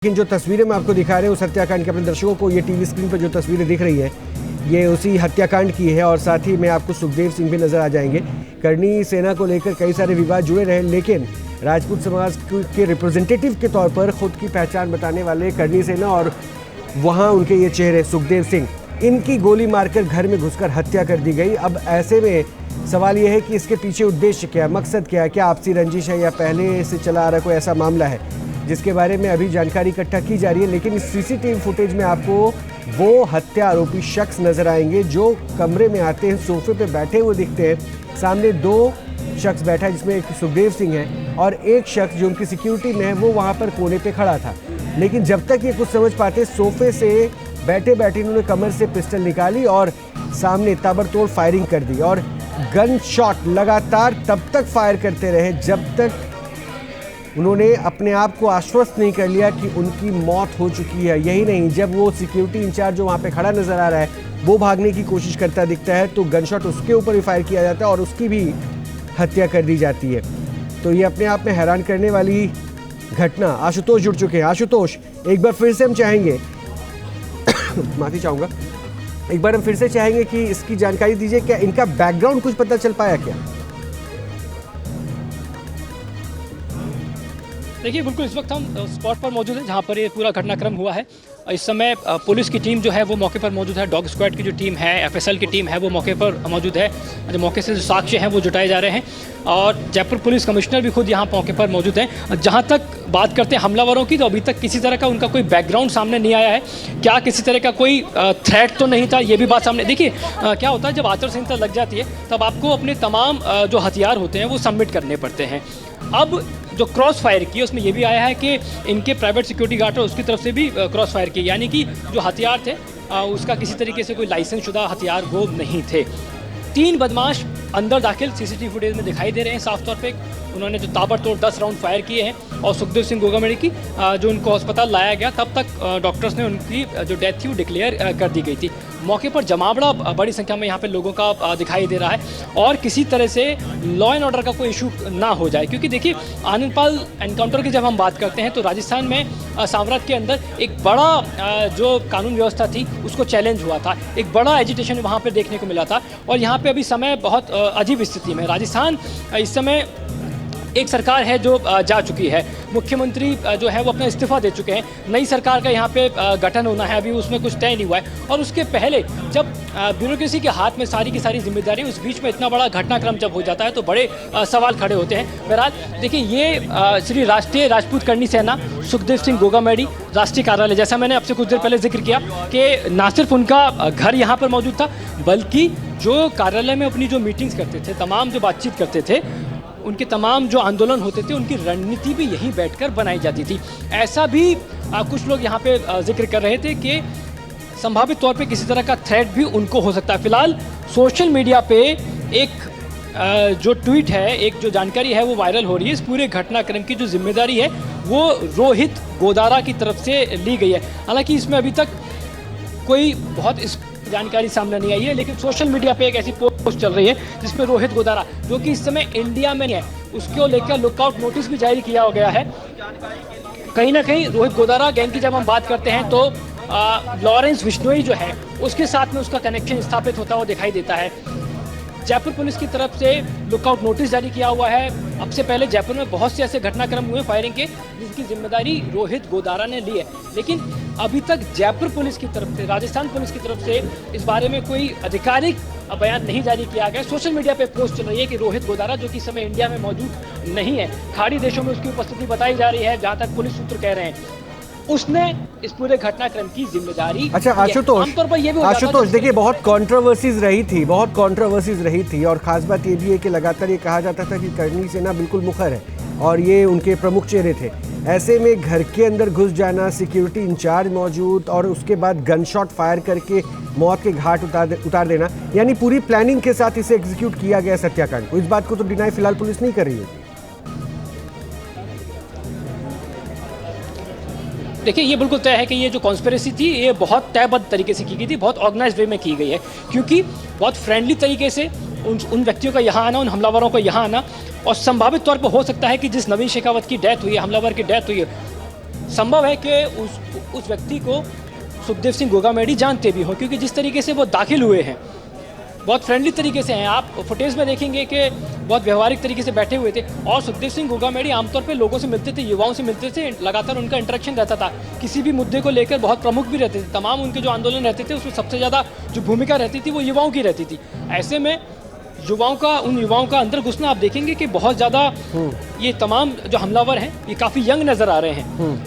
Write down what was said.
लेकिन जो तस्वीरें मैं आपको दिखा रहे हैं उस हत्याकांड के, अपने दर्शकों को ये टीवी स्क्रीन पर जो तस्वीरें दिख रही हैं ये उसी हत्याकांड की है। और साथ ही में आपको सुखदेव सिंह भी नजर आ जाएंगे। करनी सेना को लेकर कई सारे विवाद जुड़े रहे, लेकिन राजपूत समाज के रिप्रेजेंटेटिव के तौर पर खुद की पहचान बताने वाले करनी सेना और वहाँ उनके ये चेहरे सुखदेव सिंह, इनकी गोली मारकर घर में घुसकर हत्या कर दी गई। अब ऐसे में सवाल यह है कि इसके पीछे उद्देश्य क्या है, मकसद क्या है, क्या आपसी रंजिश है या पहले से चला आ रहा कोई ऐसा मामला है जिसके बारे में अभी जानकारी इकट्ठा की जा रही है। लेकिन इस सीसीटीवी फुटेज में आपको वो हत्या आरोपी शख्स नजर आएंगे जो कमरे में आते हैं, सोफे पे बैठे हुए दिखते हैं। सामने दो शख्स बैठा है जिसमें एक सुखदेव सिंह है और एक शख्स जो उनकी सिक्योरिटी में है वो वहाँ पर कोने पे खड़ा था। लेकिन जब तक ये कुछ समझ पाते, सोफे से बैठे बैठे इन्होंने कमर से पिस्टल निकाली और सामने ताबड़तोड़ फायरिंग कर दी। और गन शॉट लगातार तब तक फायर करते रहे जब तक उन्होंने अपने आप को आश्वस्त नहीं कर लिया कि उनकी मौत हो चुकी है। यही नहीं, जब वो सिक्योरिटी इंचार्ज जो वहाँ पे खड़ा नज़र आ रहा है वो भागने की कोशिश करता दिखता है तो गनशॉट उसके ऊपर भी फायर किया जाता है और उसकी भी हत्या कर दी जाती है। तो ये अपने आप में हैरान करने वाली घटना। आशुतोष जुड़ चुके हैं। आशुतोष, एक बार फिर से हम चाहेंगे माफ़ी चाहूँगा, एक बार हम फिर से चाहेंगे कि इसकी जानकारी दीजिए, क्या इनका बैकग्राउंड कुछ पता चल पाया क्या? देखिए, बिल्कुल इस वक्त हम स्पॉट पर मौजूद हैं जहां पर ये पूरा घटनाक्रम हुआ है। इस समय पुलिस की टीम जो है वो मौके पर मौजूद है। डॉग स्क्वाड की जो टीम है, एफएसएल की टीम है, वो मौके पर मौजूद है। जो मौके से जो साक्ष्य हैं वो जुटाए जा रहे हैं और जयपुर पुलिस कमिश्नर भी खुद यहाँ मौके पर मौजूद हैं। जहाँ तक बात करते हैं हमलावरों की, तो अभी तक किसी तरह का उनका कोई बैकग्राउंड सामने नहीं आया है। क्या किसी तरह का कोई थ्रेट तो नहीं था, ये भी बात सामने। देखिए, क्या होता है जब आचार संहिता लग जाती है तब आपको अपने तमाम जो हथियार होते हैं वो सबमिट करने पड़ते हैं। अब जो क्रॉस फायर की उसमें यह भी आया है कि इनके प्राइवेट सिक्योरिटी गार्ड है उसकी तरफ से भी क्रॉस फायर की, यानी कि जो हथियार थे उसका किसी तरीके से कोई लाइसेंस शुदा हथियार वो नहीं थे। 3 बदमाश अंदर दाखिल सीसीटीवी फुटेज में दिखाई दे रहे हैं साफ तौर पे। उन्होंने जो ताबड़तोड़ 10 राउंड फायर किए हैं और सुखदेव सिंह गोगामेड़ी की जो उनको अस्पताल लाया गया तब तक डॉक्टर्स ने उनकी जो डेथ थी वो डिक्लेयर कर दी गई थी। मौके पर जमावड़ा बड़ी संख्या में यहाँ पे लोगों का दिखाई दे रहा है और किसी तरह से लॉ एंड ऑर्डर का कोई इशू ना हो जाए, क्योंकि देखिए आनंदपाल एनकाउंटर की जब हम बात करते हैं तो राजस्थान में साम्राज्य के अंदर एक बड़ा जो कानून व्यवस्था थी उसको चैलेंज हुआ था, एक बड़ा एजिटेशन वहाँ पर देखने को मिला था। और यहाँ पे अभी समय बहुत अजीब स्थिति में राजस्थान इस समय एक सरकार है जो जा चुकी है, मुख्यमंत्री जो है वो अपना इस्तीफा दे चुके हैं, नई सरकार का यहाँ पे गठन होना है, अभी उसमें कुछ तय नहीं हुआ है। और उसके पहले जब ब्यूरोक्रेसी के हाथ में सारी की सारी जिम्मेदारी, उस बीच में इतना बड़ा घटनाक्रम जब हो जाता है तो बड़े सवाल खड़े होते हैं। बहरहाल देखिए, ये श्री राष्ट्रीय राजपूत करनी सेना सुखदेव सिंह गोगामेड़ी राष्ट्रीय कार्यालय, जैसा मैंने आपसे कुछ देर पहले जिक्र किया कि ना सिर्फ उनका घर यहाँ पर मौजूद था बल्कि जो कार्यालय में अपनी जो मीटिंग्स करते थे, तमाम जो बातचीत करते थे, उनके तमाम जो आंदोलन होते थे उनकी रणनीति भी यहीं बैठकर बनाई जाती थी। ऐसा भी कुछ लोग यहाँ पे जिक्र कर रहे थे कि संभावित तौर पे किसी तरह का थ्रेट भी उनको हो सकता है। फिलहाल सोशल मीडिया पे एक जो ट्वीट है, एक जो जानकारी है वो वायरल हो रही है। इस पूरे घटनाक्रम की जो जिम्मेदारी है वो रोहित गोदारा की तरफ से ली गई है। हालांकि इसमें अभी तक कोई बहुत जानकारी सामने नहीं आई है, लेकिन सोशल मीडिया पे एक ऐसी पोस्ट चल रही है जिसमें रोहित गोदारा, जो कि इस समय इंडिया में नहीं है, उसको लेकर लुकआउट नोटिस भी जारी किया गया है। कहीं ना कहीं रोहित गोदारा गैंग की जब हम बात करते हैं तो लॉरेंस बिश्नोई जो है उसके साथ में उसका कनेक्शन स्थापित होता हुआ दिखाई देता है। जयपुर पुलिस की तरफ से लुकआउट नोटिस जारी किया हुआ है। अब से पहले जयपुर में बहुत से ऐसे घटनाक्रम हुए फायरिंग के जिसकी जिम्मेदारी रोहित गोदारा ने ली है, लेकिन अभी तक जयपुर पुलिस की तरफ से, राजस्थान पुलिस की तरफ से इस बारे में कोई आधिकारिक बयान नहीं जारी किया गया। सोशल मीडिया पे पोस्ट चल रही है कि रोहित गोदारा, जो कि इस समय इंडिया में मौजूद नहीं है, खाड़ी देशों में उसकी उपस्थिति बताई जा रही है, जहाँ तक पुलिस सूत्र कह रहे हैं, उसने इस पूरे घटनाक्रम की जिम्मेदारी। अच्छा आशुतोष, देखिए बहुत कंट्रोवर्सीज रही थी और खास बात ये भी है कि लगातार ये कहा जाता था कि करनी सेना बिल्कुल मुखर है और ये उनके प्रमुख चेहरे थे। ऐसे में घर के अंदर घुस जाना, सिक्योरिटी इंचार्ज मौजूद और उसके बाद गनशॉट फायर करके मौत के घाट उतार देना, यानी पूरी प्लानिंग के साथ इसे एग्जीक्यूट किया गया सत्याकांड को। इस बात को तो डिनाई फिलहाल पुलिस नहीं कर रही है। देखिए, ये बिल्कुल तय है कि ये जो कॉन्स्पिरेसी थी ये बहुत तयबद्ध तरीके से की गई थी, बहुत ऑर्गेनाइज्ड वे में की गई है, क्योंकि बहुत फ्रेंडली तरीके से उन व्यक्तियों का यहाँ आना, उन हमलावरों का यहाँ आना, और संभावित तौर पर हो सकता है कि जिस नवीन शेखावत की डेथ हुई है, हमलावर की डेथ हुई है, संभव है कि उस व्यक्ति को सुखदेव सिंह गोगामेडी जानते भी हो, क्योंकि जिस तरीके से वो दाखिल हुए हैं बहुत फ्रेंडली तरीके से हैं। आप फुटेज में देखेंगे कि बहुत व्यवहारिक तरीके से बैठे हुए थे। और सुखदेव सिंह गोगामेडी आमतौर पे लोगों से मिलते थे, युवाओं से मिलते थे, लगातार उनका इंटरेक्शन रहता था। किसी भी मुद्दे को लेकर बहुत प्रमुख भी रहते थे। तमाम उनके जो आंदोलन रहते थे उसमें सबसे ज़्यादा जो भूमिका रहती थी वो युवाओं की रहती थी। ऐसे में उन युवाओं का अंदर घुसना आप देखेंगे कि बहुत ज़्यादा ये तमाम जो हमलावर हैं ये काफ़ी यंग नज़र आ रहे हैं।